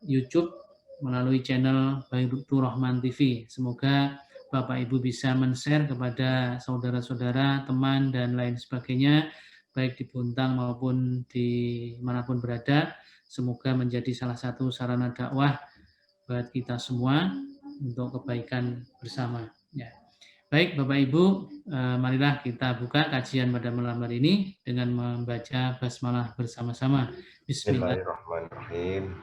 YouTube melalui channel Baitur Rahman TV. Semoga Bapak Ibu bisa men-share kepada saudara-saudara, teman, dan lain sebagainya, baik di Buntang maupun di manapun berada. Semoga menjadi salah satu sarana dakwah buat kita semua untuk kebaikan bersama. Ya. Baik Bapak Ibu, marilah kita buka kajian pada malam hari ini dengan membaca basmalah bersama-sama. Bismillahirrahmanirrahim.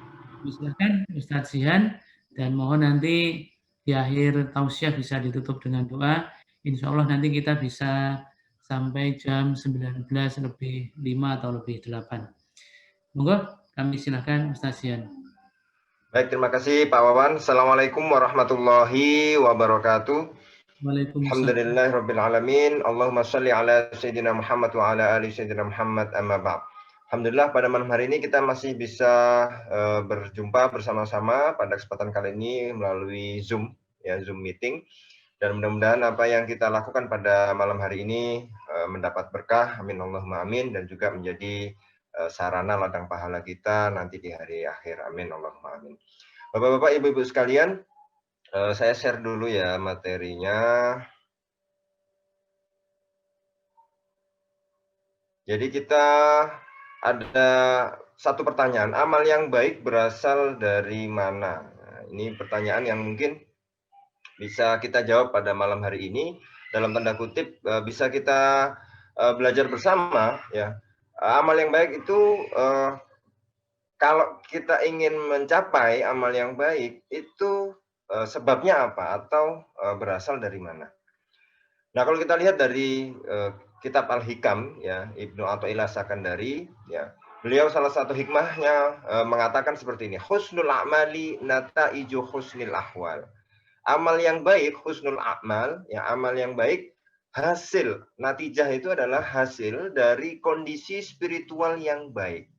Silakan Ustadz Zihan, dan mohon nanti di akhir tausiah bisa ditutup dengan doa. Insya Allah nanti kita bisa sampai jam 19 lebih 5 atau lebih 8. Monggo, kami silakan Ustadz Zihan. Baik, terima kasih Pak Wawan. Assalamualaikum warahmatullahi wabarakatuh. Waalaikumsalam. Alhamdulillahirrabbilalamin. Allahumma sholli ala Sayyidina Muhammad wa ala ali Sayyidina Muhammad amma ba'd. Alhamdulillah pada malam hari ini kita masih bisa berjumpa bersama-sama pada kesempatan kali ini melalui Zoom, ya, Zoom meeting. Dan mudah-mudahan apa yang kita lakukan pada malam hari ini mendapat berkah, amin Allahumma amin, dan juga menjadi sarana ladang pahala kita nanti di hari akhir, amin Allahumma amin. Bapak-bapak, ibu-ibu sekalian, saya share dulu ya materinya. Jadi kita ada satu pertanyaan, amal yang baik berasal dari mana? Nah, ini pertanyaan yang mungkin bisa kita jawab pada malam hari ini. Dalam tanda kutip bisa kita belajar bersama, ya. Amal yang baik itu kalau kita ingin mencapai amal yang baik itu sebabnya apa atau berasal dari mana? Nah, kalau kita lihat dari kitab Al-Hikam, ya, Ibnu Athaillah Sakandari, ya, beliau salah satu hikmahnya mengatakan seperti ini, husnul a'mali nata'iju husnil ahwal. Amal yang baik, husnul a'mal, ya, amal yang baik, hasil, natijah itu adalah hasil dari kondisi spiritual yang baik.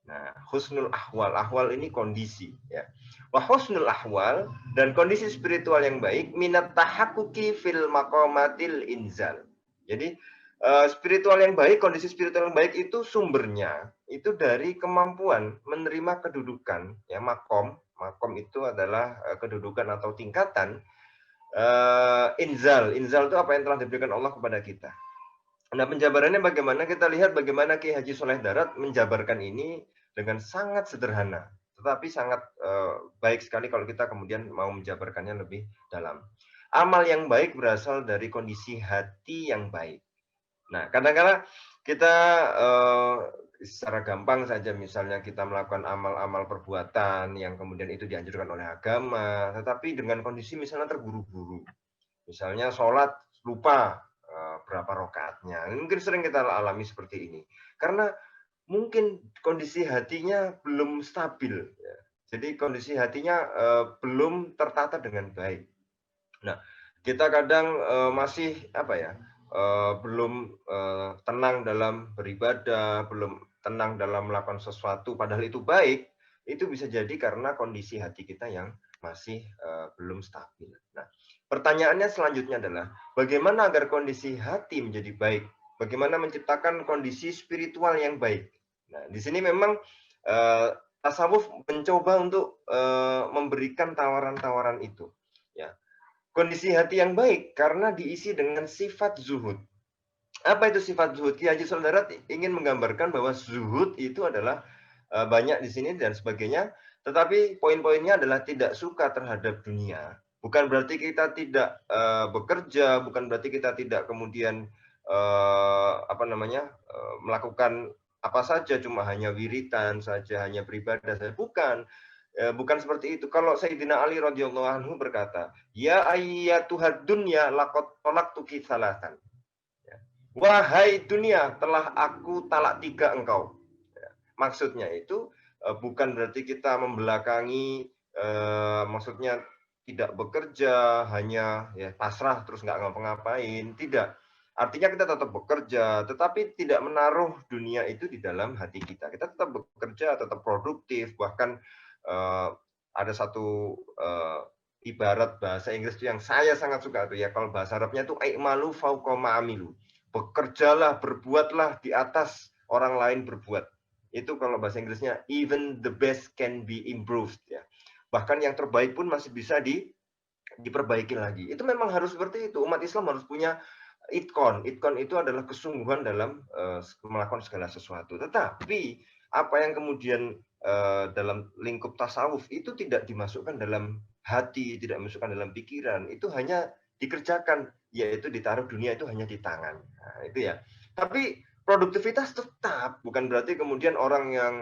Nah, husnul ahwal, ahwal ini kondisi, ya. Wa husnul ahwal, dan kondisi spiritual yang baik, minat tahakkuki fil maqamatil inzal. Jadi spiritual yang baik, kondisi spiritual yang baik itu sumbernya itu dari kemampuan menerima kedudukan, ya, makom. Makom itu adalah kedudukan atau tingkatan inzal. Inzal itu apa yang telah diberikan Allah kepada kita. Nah, penjabarannya bagaimana? Kita lihat bagaimana Ki Haji Soleh Darat menjabarkan ini dengan sangat sederhana, tetapi sangat baik sekali kalau kita kemudian mau menjabarkannya lebih dalam. Amal yang baik berasal dari kondisi hati yang baik. Nah, kadang-kadang kita secara gampang saja misalnya kita melakukan amal-amal perbuatan yang kemudian itu dianjurkan oleh agama, tetapi dengan kondisi misalnya terburu-buru. Misalnya sholat lupa berapa rakaatnya. Mungkin sering kita alami seperti ini. Karena mungkin kondisi hatinya belum stabil. Ya. Jadi kondisi hatinya belum tertata dengan baik. Nah, kita kadang masih apa ya, belum tenang dalam beribadah, belum tenang dalam melakukan sesuatu, padahal itu baik. Itu bisa jadi karena kondisi hati kita yang masih belum stabil. Nah, pertanyaannya selanjutnya adalah bagaimana agar kondisi hati menjadi baik? Bagaimana menciptakan kondisi spiritual yang baik? Nah, di sini memang tasawuf mencoba untuk memberikan tawaran-tawaran itu. Ya, kondisi hati yang baik karena diisi dengan sifat zuhud. Apa itu sifat zuhud? Ki Haji Soleh Darat ingin menggambarkan bahwa zuhud itu adalah banyak di sini dan sebagainya, tetapi poin-poinnya adalah tidak suka terhadap dunia. Bukan berarti kita tidak bekerja, bukan berarti kita tidak kemudian melakukan apa saja, cuma hanya wiritan saja, hanya beribadah saja. Bukan seperti itu. Kalau Sayyidina Ali radhiyallahu anhu berkata, ya ayyatuhad dunya laqad talaqtuki salasan. Wahai dunia, telah aku talak 3 engkau. Maksudnya itu bukan berarti kita membelakangi, maksudnya tidak bekerja, hanya ya pasrah terus nggak ngapa-ngapain, tidak. Artinya kita tetap bekerja, tetapi tidak menaruh dunia itu di dalam hati kita. Kita tetap bekerja, tetap produktif, bahkan ada satu ibarat bahasa Inggris yang saya sangat suka tuh ya, kalau bahasa Arabnya itu i'malu fauqa ma'amilu. Bekerjalah, berbuatlah di atas orang lain berbuat. Itu kalau bahasa Inggrisnya even the best can be improved, ya. Bahkan yang terbaik pun masih bisa diperbaiki lagi. Itu memang harus seperti itu. Umat Islam harus punya itkon. Itkon itu adalah kesungguhan dalam melakukan segala sesuatu. Tetapi apa yang kemudian dalam lingkup tasawuf itu tidak dimasukkan dalam hati, tidak dimasukkan dalam pikiran. Itu hanya dikerjakan, yaitu ditaruh dunia itu hanya di tangan. Nah, itu ya. Tapi produktivitas tetap, bukan berarti kemudian orang yang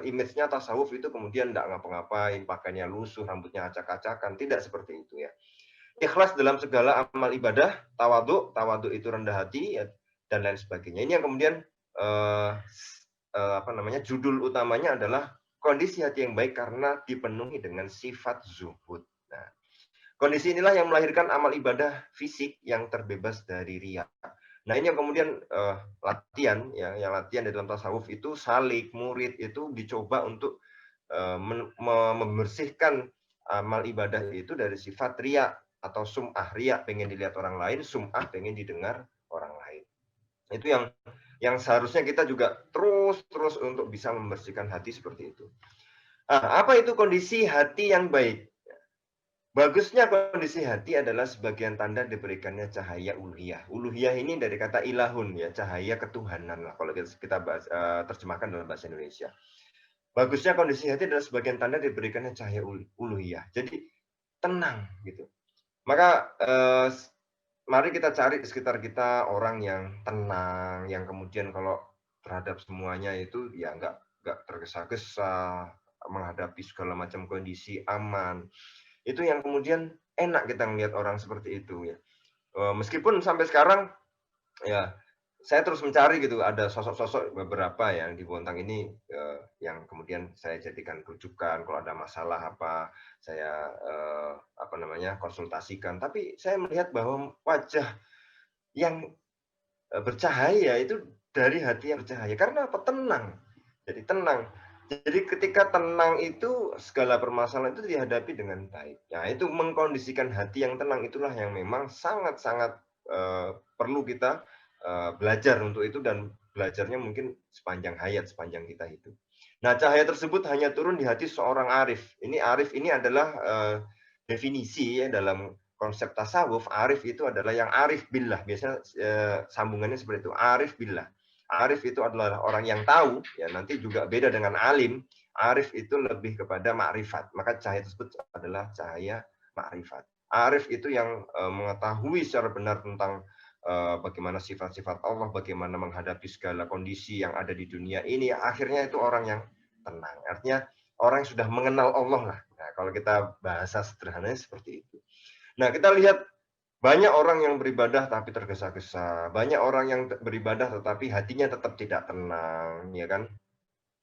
image-nya tasawuf itu kemudian tidak ngapa-ngapain, pakainya lusuh, rambutnya acak-acakan. Tidak seperti itu ya. Ikhlas dalam segala amal ibadah, tawaduk itu rendah hati, ya, dan lain sebagainya. Ini yang kemudian judul utamanya adalah kondisi hati yang baik karena dipenuhi dengan sifat zuhud. Nah, kondisi inilah yang melahirkan amal ibadah fisik yang terbebas dari riya. Nah, ini yang kemudian latihan, ya, yang latihan di dalam tasawuf itu salik, murid itu dicoba untuk membersihkan amal ibadah itu dari sifat riya atau sum'ah. Riya pengen dilihat orang lain, sum'ah pengen didengar orang lain. Itu yang seharusnya kita juga terus untuk bisa membersihkan hati seperti itu. Apa itu kondisi hati yang baik? Bagusnya kondisi hati adalah sebagian tanda diberikannya cahaya uluhiyah. Uluhiyah ini dari kata ilahun, ya, cahaya ketuhanan lah kalau kita terjemahkan dalam bahasa Indonesia. Bagusnya kondisi hati adalah sebagian tanda diberikannya cahaya uluhiyah. Jadi tenang gitu. Maka mari kita cari di sekitar kita orang yang tenang, yang kemudian kalau terhadap semuanya itu ya nggak tergesa-gesa, menghadapi segala macam kondisi aman. Itu yang kemudian enak kita melihat orang seperti itu ya. Meskipun sampai sekarang ya saya terus mencari gitu, ada sosok-sosok beberapa yang di Bontang ini yang kemudian saya jadikan rujukan kalau ada masalah apa saya konsultasikan. Tapi saya melihat bahwa wajah yang bercahaya itu dari hati yang bercahaya. Karena apa? Tenang. Jadi tenang. Jadi ketika tenang itu segala permasalahan itu dihadapi dengan baik. Nah, itu mengkondisikan hati yang tenang itulah yang memang sangat-sangat perlu kita belajar untuk itu, dan belajarnya mungkin sepanjang hayat, sepanjang kita hidup. Nah, cahaya tersebut hanya turun di hati seorang arif. Ini arif ini adalah definisi ya dalam konsep tasawuf. Arif itu adalah yang arif billah. Biasanya sambungannya seperti itu. Arif billah. Arif itu adalah orang yang tahu, ya, nanti juga beda dengan alim. Arif itu lebih kepada ma'rifat. Maka cahaya tersebut adalah cahaya ma'rifat. Arif itu yang mengetahui secara benar tentang bagaimana sifat-sifat Allah, bagaimana menghadapi segala kondisi yang ada di dunia ini. Akhirnya itu orang yang tenang. Artinya orang yang sudah mengenal Allah lah. Nah, kalau kita bahasa sederhananya seperti itu. Nah, kita lihat banyak orang yang beribadah tapi tergesa-gesa. Banyak orang yang beribadah tetapi hatinya tetap tidak tenang, ya kan?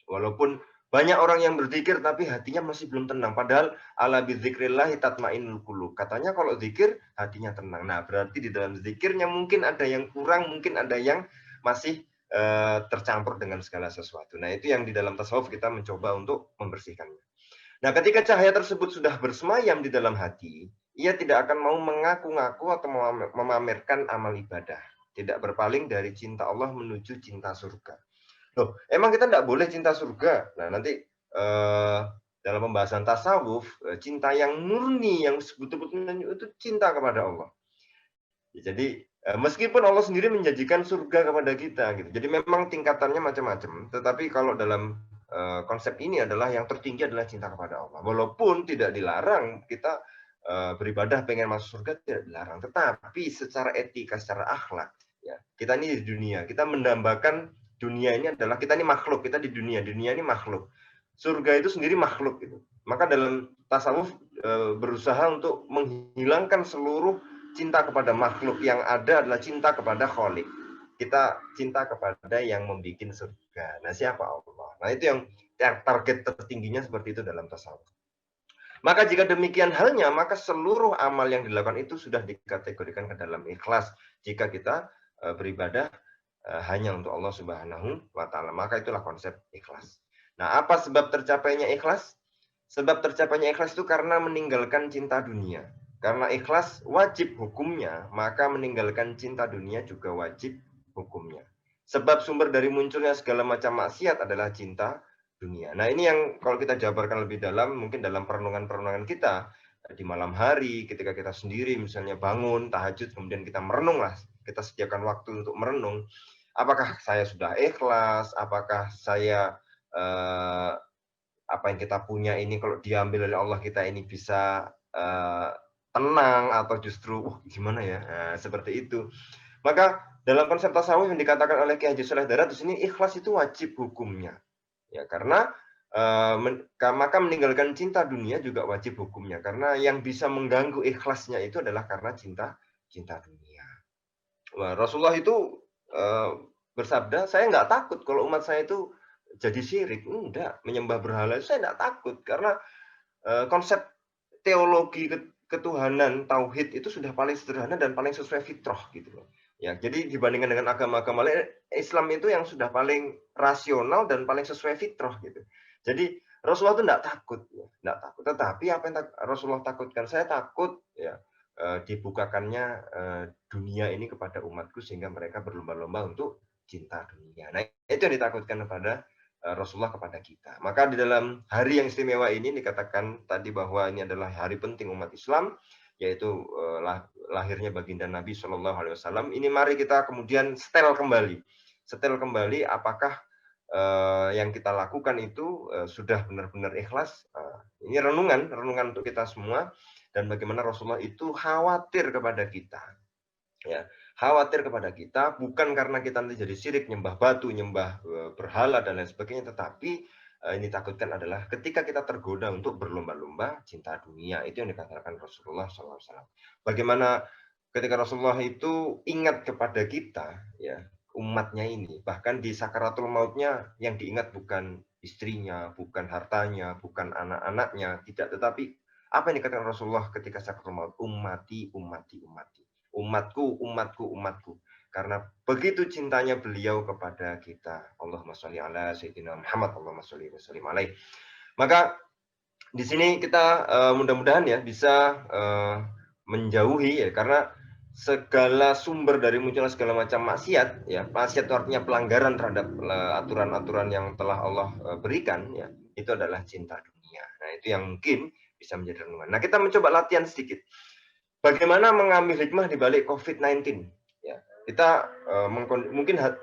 Walaupun banyak orang yang berzikir tapi hatinya masih belum tenang. Padahal ala bidzikrillah tatmainnul qulub. Katanya kalau zikir hatinya tenang. Nah, berarti di dalam zikirnya mungkin ada yang kurang, mungkin ada yang masih tercampur dengan segala sesuatu. Nah, itu yang di dalam tasawuf kita mencoba untuk membersihkannya. Nah, ketika cahaya tersebut sudah bersemayam di dalam hati, ia tidak akan mau mengaku-ngaku atau memamerkan amal ibadah. Tidak berpaling dari cinta Allah menuju cinta surga. Loh, emang kita tidak boleh cinta surga? Nah, nanti dalam pembahasan tasawuf, cinta yang murni, yang betul-betul itu cinta kepada Allah. Ya, jadi meskipun Allah sendiri menjanjikan surga kepada kita, gitu. Jadi memang tingkatannya macam-macam. Tetapi kalau dalam konsep ini adalah yang tertinggi adalah cinta kepada Allah. Walaupun tidak dilarang kita beribadah pengen masuk surga, tidak dilarang. Tetapi secara etika, secara akhlak, ya, kita ini di dunia, kita mendambakan dunia ini adalah kita ini makhluk, kita di dunia ini makhluk. Surga itu sendiri makhluk gitu. Maka dalam tasawuf berusaha untuk menghilangkan seluruh cinta kepada makhluk, yang ada adalah cinta kepada Khalik. Kita cinta kepada yang membuat surga. Nah, siapa Allah? Nah, itu yang target tertingginya seperti itu dalam tasawuf. Maka jika demikian halnya, maka seluruh amal yang dilakukan itu sudah dikategorikan ke dalam ikhlas. Jika kita beribadah hanya untuk Allah Subhanahu wa Ta'ala, maka itulah konsep ikhlas. Nah, apa sebab tercapainya ikhlas? Sebab tercapainya ikhlas itu karena meninggalkan cinta dunia. Karena ikhlas wajib hukumnya, maka meninggalkan cinta dunia juga wajib hukumnya. Sebab sumber dari munculnya segala macam maksiat adalah cinta dunia. Nah, ini yang kalau kita jabarkan lebih dalam, mungkin dalam perenungan-perenungan kita di malam hari, ketika kita sendiri misalnya bangun tahajud, kemudian kita merenung lah, kita sediakan waktu untuk merenung. Apakah saya sudah ikhlas? Apakah saya apa yang kita punya ini kalau diambil oleh Allah kita ini bisa tenang atau justru gimana ya? Nah, seperti itu. Maka dalam konsep tasawuf yang dikatakan oleh Ki Haji Shaleh Darat di sini ikhlas itu wajib hukumnya. Ya, karena maka meninggalkan cinta dunia juga wajib hukumnya karena yang bisa mengganggu ikhlasnya itu adalah karena cinta dunia. Wah, Rasulullah itu bersabda, saya nggak takut kalau umat saya itu jadi syirik, enggak, menyembah berhala saya enggak takut karena konsep teologi ketuhanan tauhid itu sudah paling sederhana dan paling sesuai fitrah gitu loh. Ya, jadi dibandingkan dengan agama-agama lain, Islam itu yang sudah paling rasional dan paling sesuai fitrah gitu. Jadi Rasulullah itu enggak takut, ya, enggak takut. Tetapi apa yang Rasulullah takutkan? Saya takut ya dibukakannya dunia ini kepada umatku sehingga mereka berlomba-lomba untuk cinta dunia. Nah, itu yang ditakutkan kepada Rasulullah kepada kita. Maka di dalam hari yang istimewa ini dikatakan tadi bahwa ini adalah hari penting umat Islam, yaitu lahirnya baginda Nabi Shallallahu Alaihi Wasallam. Ini mari kita kemudian setel kembali apakah yang kita lakukan itu sudah benar-benar ikhlas. Ini renungan untuk kita semua dan bagaimana Rasulullah itu khawatir kepada kita. Ya, khawatir kepada kita bukan karena kita nanti jadi syirik, nyembah batu, nyembah berhala dan lain sebagainya, tetapi ini takutkan adalah ketika kita tergoda untuk berlomba-lomba cinta dunia. Itu yang dikatakan Rasulullah SAW. Bagaimana ketika Rasulullah itu ingat kepada kita, ya umatnya ini, bahkan di sakaratul mautnya yang diingat bukan istrinya, bukan hartanya, bukan anak-anaknya, tidak, tetapi apa yang dikatakan Rasulullah ketika sakaratul maut? Ummati, ummati, ummati. Umatku, umatku, umatku. Karena begitu cintanya beliau kepada kita. Allahumma sholli ala sayyidina Muhammad, Allahumma sholli wa sallim alaih. Maka di sini kita mudah-mudahan ya bisa menjauhi ya, karena segala sumber dari munculnya segala macam maksiat ya, maksiat itu artinya pelanggaran terhadap aturan-aturan yang telah Allah berikan ya, itu adalah cinta dunia. Nah, itu yang mungkin bisa menjadi renungan. Nah, kita mencoba latihan sedikit. Bagaimana mengambil hikmah di balik COVID-19? Ya, kita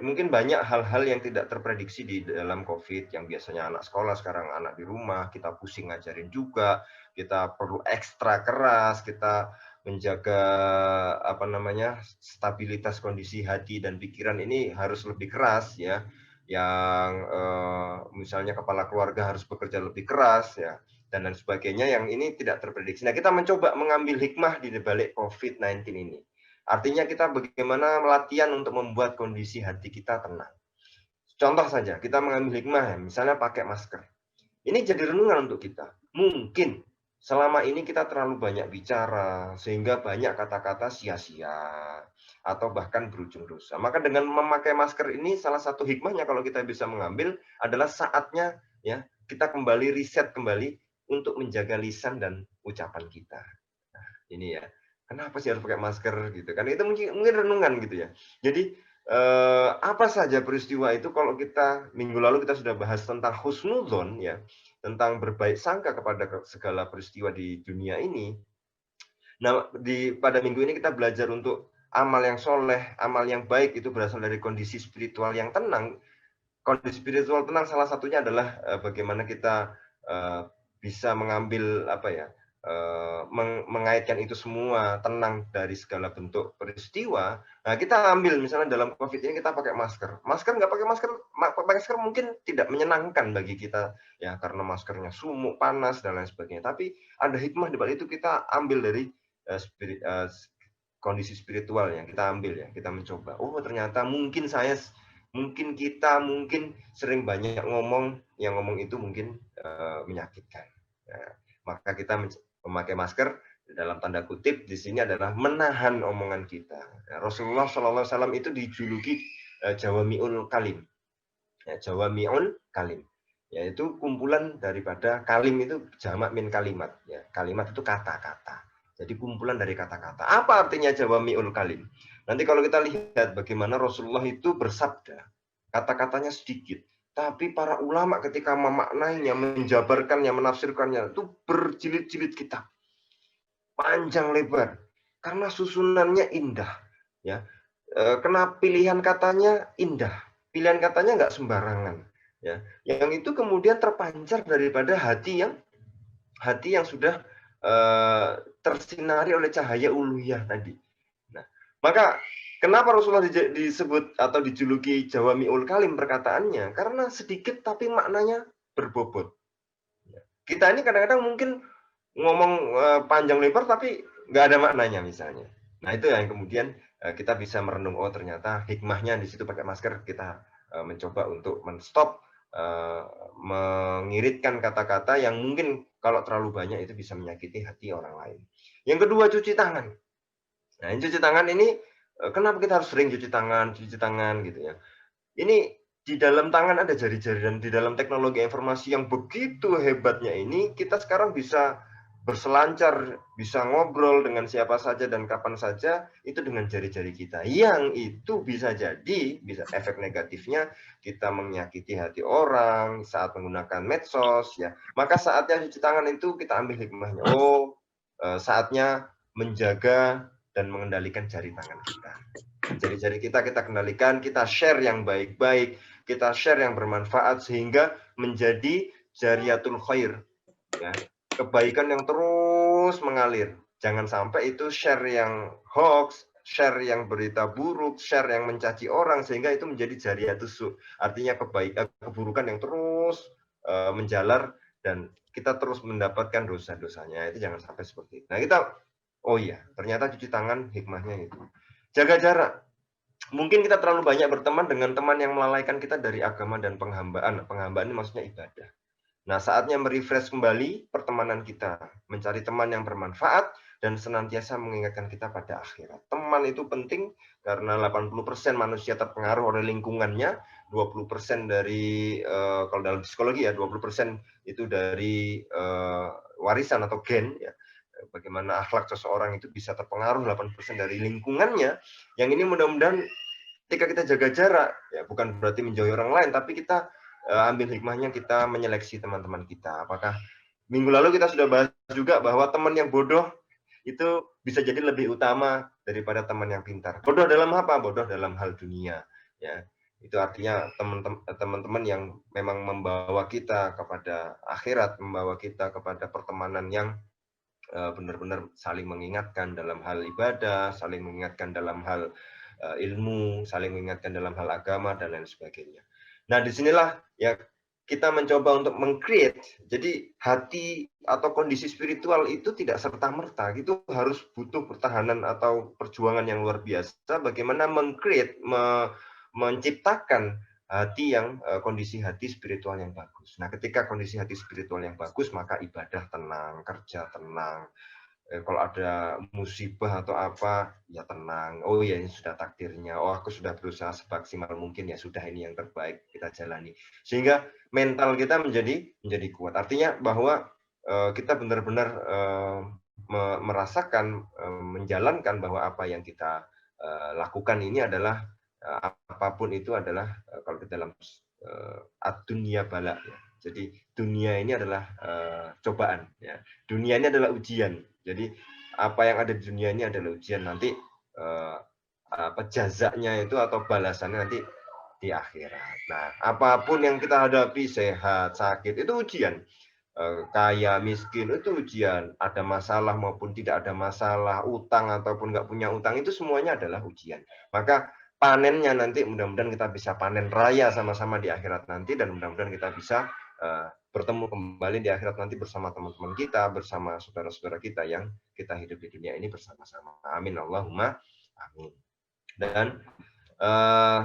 mungkin banyak hal-hal yang tidak terprediksi di dalam COVID, yang biasanya anak sekolah sekarang anak di rumah, kita pusing ngajarin juga, kita perlu ekstra keras, kita menjaga stabilitas kondisi hati dan pikiran ini harus lebih keras ya. Yang misalnya kepala keluarga harus bekerja lebih keras ya, dan lain sebagainya yang ini tidak terprediksi. Nah, kita mencoba mengambil hikmah di balik COVID-19 ini. Artinya kita bagaimana latihan untuk membuat kondisi hati kita tenang. Contoh saja, kita mengambil hikmah ya, misalnya pakai masker. Ini jadi renungan untuk kita. Mungkin selama ini kita terlalu banyak bicara, sehingga banyak kata-kata sia-sia, atau bahkan berujung dosa. Maka dengan memakai masker ini, salah satu hikmahnya kalau kita bisa mengambil, adalah saatnya ya kita kembali riset kembali untuk menjaga lisan dan ucapan kita. Nah, ini ya, kenapa sih harus pakai masker gitu kan? Itu mungkin renungan gitu ya. Jadi apa saja peristiwa itu, kalau kita minggu lalu kita sudah bahas tentang husnudzon ya, tentang berbaik sangka kepada segala peristiwa di dunia ini. Nah, pada minggu ini kita belajar untuk amal yang soleh, amal yang baik itu berasal dari kondisi spiritual yang tenang. Kondisi spiritual tenang salah satunya adalah bagaimana kita bisa mengambil mengaitkan itu semua tenang dari segala bentuk peristiwa. Nah, kita ambil misalnya dalam COVID ini kita pakai masker. Nggak pakai masker mungkin tidak menyenangkan bagi kita ya, karena maskernya sumuk, panas dan lain sebagainya. Tapi ada hikmah di balik itu, kita ambil dari kondisi spiritual yang kita ambil ya. Kita mencoba. Oh, ternyata mungkin kita sering banyak ngomong, yang ngomong itu mungkin menyakitkan. Nah, maka kita memakai masker dalam tanda kutip di sini adalah menahan omongan kita. Nah, Rasulullah SAW itu dijuluki Jawami'ul Kalim. Ya, Jawami'ul Kalim, yaitu kumpulan daripada kalim itu jamak min kalimat. Ya, kalimat itu kata-kata. Jadi kumpulan dari kata-kata. Apa artinya Jawami'ul Kalim? Nanti kalau kita lihat bagaimana Rasulullah itu bersabda, kata-katanya sedikit, Tapi para ulama ketika memaknainya, menjabarkannya, menafsirkannya itu berjilid-jilid kitab, panjang lebar, karena susunannya indah. Ya, kena pilihan katanya indah, pilihan katanya nggak sembarangan. Ya, yang itu kemudian terpancar daripada hati yang sudah tersinari oleh cahaya uluhiyah tadi. Nah, maka kenapa Rasulullah disebut atau dijuluki Jawami'ul Kalim perkataannya? Karena sedikit tapi maknanya berbobot. Kita ini kadang-kadang mungkin ngomong panjang lebar tapi nggak ada maknanya misalnya. Nah itu yang kemudian kita bisa merenung, oh ternyata hikmahnya di situ pakai masker, kita mencoba untuk menstop mengiritkan kata-kata yang mungkin kalau terlalu banyak itu bisa menyakiti hati orang lain. Yang kedua, cuci tangan. Nah, cuci tangan ini kenapa kita harus sering cuci tangan gitu ya. Ini di dalam tangan ada jari-jari, dan di dalam teknologi informasi yang begitu hebatnya ini, kita sekarang bisa berselancar, bisa ngobrol dengan siapa saja dan kapan saja itu dengan jari-jari kita. Yang itu bisa jadi, bisa efek negatifnya kita menyakiti hati orang saat menggunakan medsos ya. Maka saatnya cuci tangan itu kita ambil hikmahnya. Oh, saatnya menjaga dan mengendalikan jari tangan kita. Jari-jari kita kendalikan, kita share yang baik-baik, kita share yang bermanfaat sehingga menjadi jariyatul khair, ya, kebaikan yang terus mengalir. Jangan sampai itu share yang hoax, share yang berita buruk, share yang mencaci orang sehingga itu menjadi jariyatus su, artinya keburukan yang terus menjalar dan kita terus mendapatkan dosa-dosanya. Itu jangan sampai seperti itu. Nah, kita oh iya, ternyata cuci tangan hikmahnya itu. Jaga jarak. Mungkin kita terlalu banyak berteman dengan teman yang melalaikan kita dari agama dan penghambaan. Penghambaan ini maksudnya ibadah. Nah, saatnya merefresh kembali pertemanan kita, mencari teman yang bermanfaat dan senantiasa mengingatkan kita pada akhirat. Teman itu penting karena 80% manusia terpengaruh oleh lingkungannya, 20% dari kalau dalam psikologi ya, 20% itu dari warisan atau gen ya. Bagaimana akhlak seseorang itu bisa terpengaruh 8% dari lingkungannya. Yang ini mudah-mudahan ketika kita jaga jarak, ya bukan berarti menjauhi orang lain, tapi kita ambil hikmahnya, kita menyeleksi teman-teman kita. Apakah minggu lalu kita sudah bahas juga bahwa teman yang bodoh itu bisa jadi lebih utama daripada teman yang pintar. Bodoh dalam apa? Bodoh dalam hal dunia. Ya, itu artinya teman-teman yang memang membawa kita kepada akhirat, membawa kita kepada pertemanan yang benar-benar saling mengingatkan dalam hal ibadah, saling mengingatkan dalam hal ilmu, saling mengingatkan dalam hal agama dan lain sebagainya. Nah, disinilah ya kita mencoba untuk meng-create. Jadi hati atau kondisi spiritual itu tidak serta-merta, itu harus butuh pertahanan atau perjuangan yang luar biasa. Bagaimana meng-create, menciptakan hati yang kondisi hati spiritual yang bagus. Nah, ketika kondisi hati spiritual yang bagus, maka ibadah tenang, kerja tenang. Kalau ada musibah atau apa, ya tenang. Oh ya, ini sudah takdirnya. Oh, aku sudah berusaha semaksimal mungkin, ya sudah, ini yang terbaik, kita jalani. Sehingga mental kita menjadi kuat. Artinya bahwa kita benar-benar merasakan, menjalankan bahwa apa yang kita lakukan ini adalah apapun itu adalah kalau di dalam ad-dunya bala ya. Jadi dunia ini adalah cobaan ya. Dunia ini adalah ujian. Jadi apa yang ada di dunia ini adalah ujian, nanti apa jazanya itu atau balasannya nanti di akhirat. Nah, apapun yang kita hadapi, sehat, sakit, itu ujian. Kaya, miskin, itu ujian. Ada masalah maupun tidak ada masalah, utang ataupun nggak punya utang, itu semuanya adalah ujian. Maka panennya nanti mudah-mudahan kita bisa panen raya sama-sama di akhirat nanti, dan mudah-mudahan kita bisa bertemu kembali di akhirat nanti bersama teman-teman kita, bersama saudara-saudara kita yang kita hidup di dunia ini bersama-sama. Amin Allahumma amin. Dan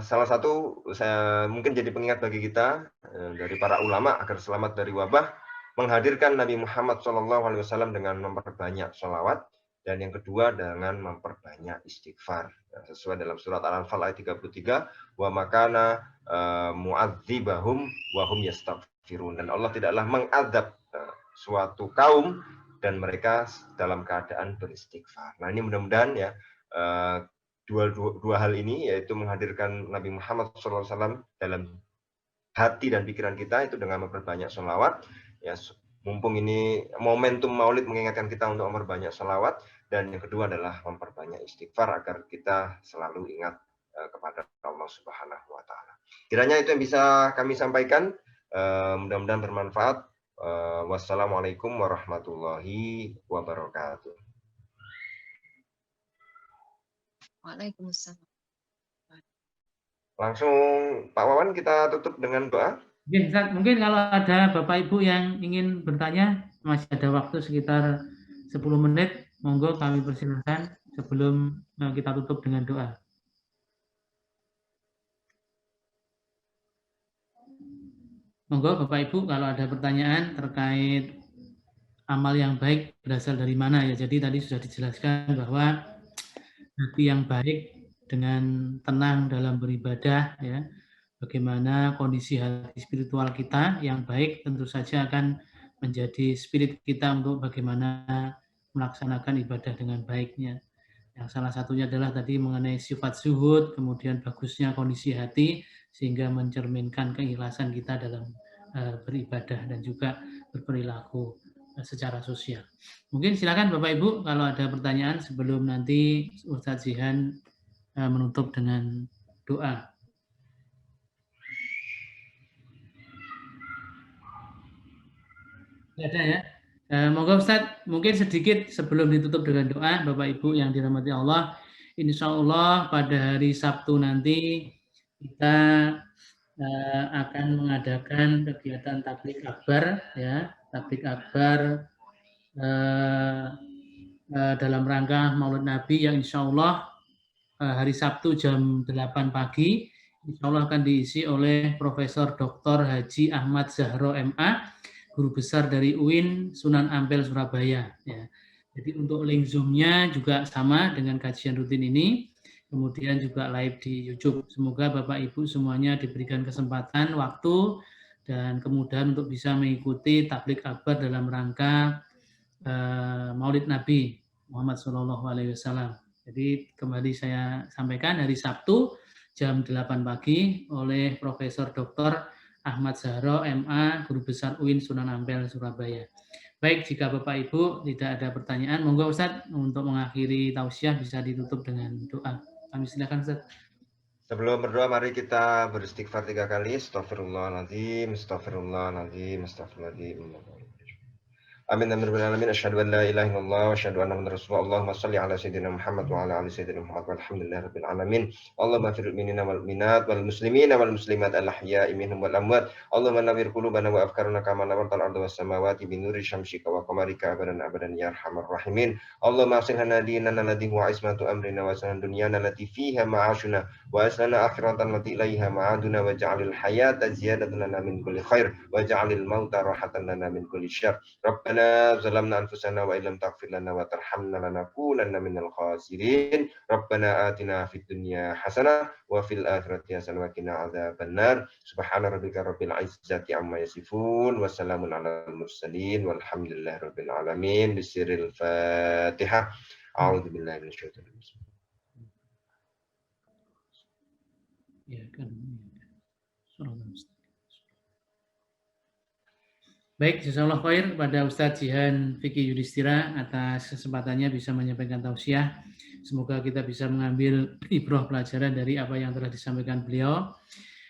salah satu saya mungkin jadi pengingat bagi kita dari para ulama agar selamat dari wabah, menghadirkan Nabi Muhammad SAW dengan memperbanyak sholawat, dan yang kedua dengan memperbanyak istighfar. Sesuai dalam surat Al-Anfal ayat 33, wa makana mu'adzibahum wa hum yastaghfirun. Dan Allah tidaklah mengadab suatu kaum dan mereka dalam keadaan beristighfar. Nah, ini mudah-mudahan ya dua hal ini, yaitu menghadirkan Nabi Muhammad SAW dalam hati dan pikiran kita itu dengan memperbanyak sholawat. Ya, mumpung ini momentum Maulid mengingatkan kita untuk memperbanyak sholawat. Dan yang kedua adalah memperbanyak istighfar agar kita selalu ingat kepada Allah Subhanahu wa Ta'ala. Kiranya itu yang bisa kami sampaikan. Mudah-mudahan bermanfaat. Wassalamualaikum warahmatullahi wabarakatuh. Waalaikumsalam. Langsung Pak Wawan kita tutup dengan doa. Oke, Ustaz, mungkin kalau ada Bapak Ibu yang ingin bertanya, masih ada waktu sekitar 10 menit, monggo kami persilahkan sebelum kita tutup dengan doa. Monggo Bapak Ibu kalau ada pertanyaan terkait amal yang baik berasal dari mana ya. Jadi tadi sudah dijelaskan bahwa hati yang baik dengan tenang dalam beribadah ya. Bagaimana kondisi hati spiritual kita yang baik tentu saja akan menjadi spirit kita untuk bagaimana melaksanakan ibadah dengan baiknya. Yang salah satunya adalah tadi mengenai sifat zuhud, kemudian bagusnya kondisi hati sehingga mencerminkan keikhlasan kita dalam beribadah dan juga berperilaku secara sosial. Mungkin silakan Bapak Ibu kalau ada pertanyaan sebelum nanti Ustadz Zihan menutup dengan doa. Tidak ada ya. Monggo Ustadz, mungkin sedikit sebelum ditutup dengan doa, Bapak Ibu yang dirahmati Allah, insya Allah pada hari Sabtu nanti kita akan mengadakan kegiatan tablik akbar, ya, tablik akbar dalam rangka Maulid Nabi yang insya Allah hari Sabtu jam 8 pagi, insya Allah akan diisi oleh Profesor Dr. Haji Ahmad Zahro MA, guru besar dari UIN Sunan Ampel Surabaya. Ya. Jadi untuk link Zoom-nya juga sama dengan kajian rutin ini. Kemudian juga live di YouTube. Semoga Bapak Ibu semuanya diberikan kesempatan, waktu, dan kemudahan untuk bisa mengikuti tablik akbar dalam rangka Maulid Nabi Muhammad SAW. Jadi kembali saya sampaikan hari Sabtu jam 8 pagi oleh Profesor Dr. Ahmad Zahro MA, Guru Besar UIN Sunan Ampel Surabaya. Baik, jika Bapak Ibu tidak ada pertanyaan, monggo Ustadz untuk mengakhiri tausiah bisa ditutup dengan doa. Kami silakan Ustaz. Sebelum berdoa, mari kita beristighfar 3 kali. Astaghfirullahaladzim, astaghfirullahaladzim, astaghfirullahaladzim. Amin amin rabbil alamin. Asyhadu an la ilaha illallah wa asyhadu anna muhammadar rasulullah. Allahumma shalli ala sayyidina Muhammad wa ala ali sayyidina Muhammad walhamdulillahi rabbil alamin. Allahumma fir mu'minina wal mu'minat wal muslimina wal muslimat al ahya'i minhum wal amwat. Allahumma nawwir qulubana wa afkarana kama nawwartal arda was samawati bi nuri syamsika wa qamarika abadan abadan ya arhamar rahimin. Allahumma aslih lana dinana alladhi huwa ismatu amrina wa aslan dunyana allati fiha ma'ashuna wa aslana akhiratan allati ilaiha ma'aduna wa ja'alil hayata ziyadatan lana min kulli khair wa ja'alil mauta rahatan lana min kulli syarr. Rabbana ظلمنا أنفسنا وإن لم تغفر لنا وترحمنا لنكونن من الخاسرين ربنا آتنا في الدنيا حسنة وفي الآخرة حسنة وقنا عذاب النار سبحان ربك رب العزة عما يصفون وسلام على المرسلين والحمد لله رب العالمين بسر الفاتحة أعوذ بالله من الشيطان الرجيم. Ya kan. Baik, jazakallahu khair kepada Ustadz Jihan Fikih Yudhistira atas kesempatannya bisa menyampaikan tausiah. Semoga kita bisa mengambil ibrah pelajaran dari apa yang telah disampaikan beliau.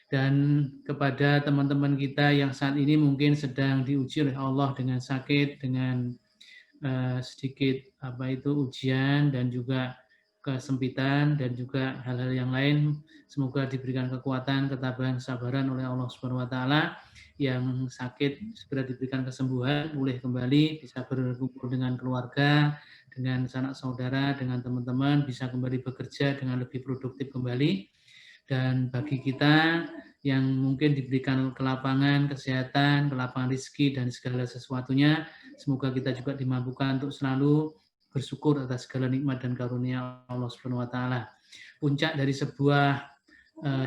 Dan kepada teman-teman kita yang saat ini mungkin sedang diuji oleh Allah dengan sakit, dengan sedikit ujian dan juga kesempitan dan juga hal-hal yang lain, semoga diberikan kekuatan, ketabahan, kesabaran oleh Allah Subhanahu wa taala. Yang sakit segera diberikan kesembuhan, pulih kembali, bisa berkumpul dengan keluarga, dengan sanak saudara, dengan teman-teman, bisa kembali bekerja dengan lebih produktif kembali. Dan bagi kita yang mungkin diberikan kelapangan, kesehatan, kelapangan rezeki dan segala sesuatunya, semoga kita juga dimampukan untuk selalu bersyukur atas segala nikmat dan karunia Allah Subhanahu wa taala. Puncak dari sebuah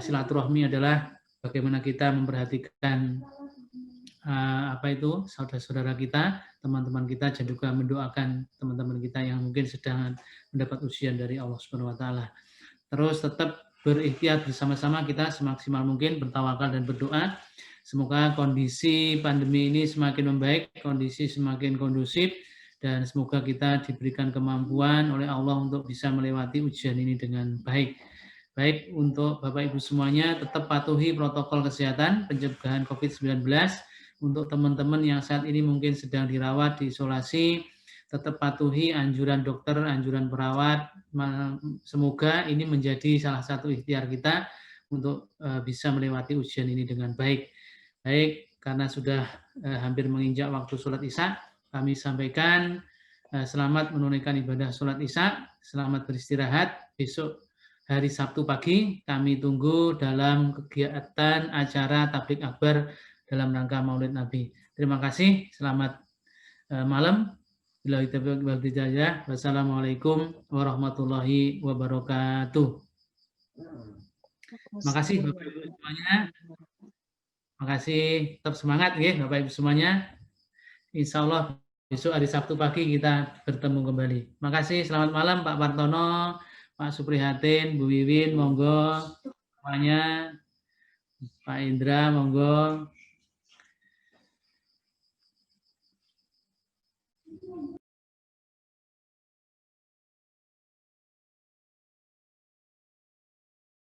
silaturahmi adalah bagaimana kita memperhatikan saudara-saudara kita, teman-teman kita, dan juga mendoakan teman-teman kita yang mungkin sedang mendapat ujian dari Allah Subhanahu wa taala. Terus tetap berikhtiar bersama-sama kita semaksimal mungkin bertawakal dan berdoa. Semoga kondisi pandemi ini semakin membaik, kondisi semakin kondusif, dan semoga kita diberikan kemampuan oleh Allah untuk bisa melewati ujian ini dengan baik. Baik, untuk Bapak Ibu semuanya tetap patuhi protokol kesehatan pencegahan COVID-19. Untuk teman-teman yang saat ini mungkin sedang dirawat, diisolasi, tetap patuhi anjuran dokter, anjuran perawat. Semoga ini menjadi salah satu ikhtiar kita untuk bisa melewati ujian ini dengan baik. Baik, karena sudah hampir menginjak waktu sholat Isya, kami sampaikan selamat menunaikan ibadah sholat Isya, selamat beristirahat. Besok hari Sabtu pagi kami tunggu dalam kegiatan acara tabligh akbar dalam rangka Maulid Nabi. Terima kasih, selamat malam. Wassalamualaikum warahmatullahi wabarakatuh. Terima kasih Bapak Ibu semuanya. Terima kasih, tetap semangat ya Bapak Ibu semuanya. Insya Allah besok hari Sabtu pagi kita bertemu kembali. Terima kasih, selamat malam Pak Partono, Pak Suprihatin, Bu Wiwin, monggo semuanya, Pak Indra, monggo.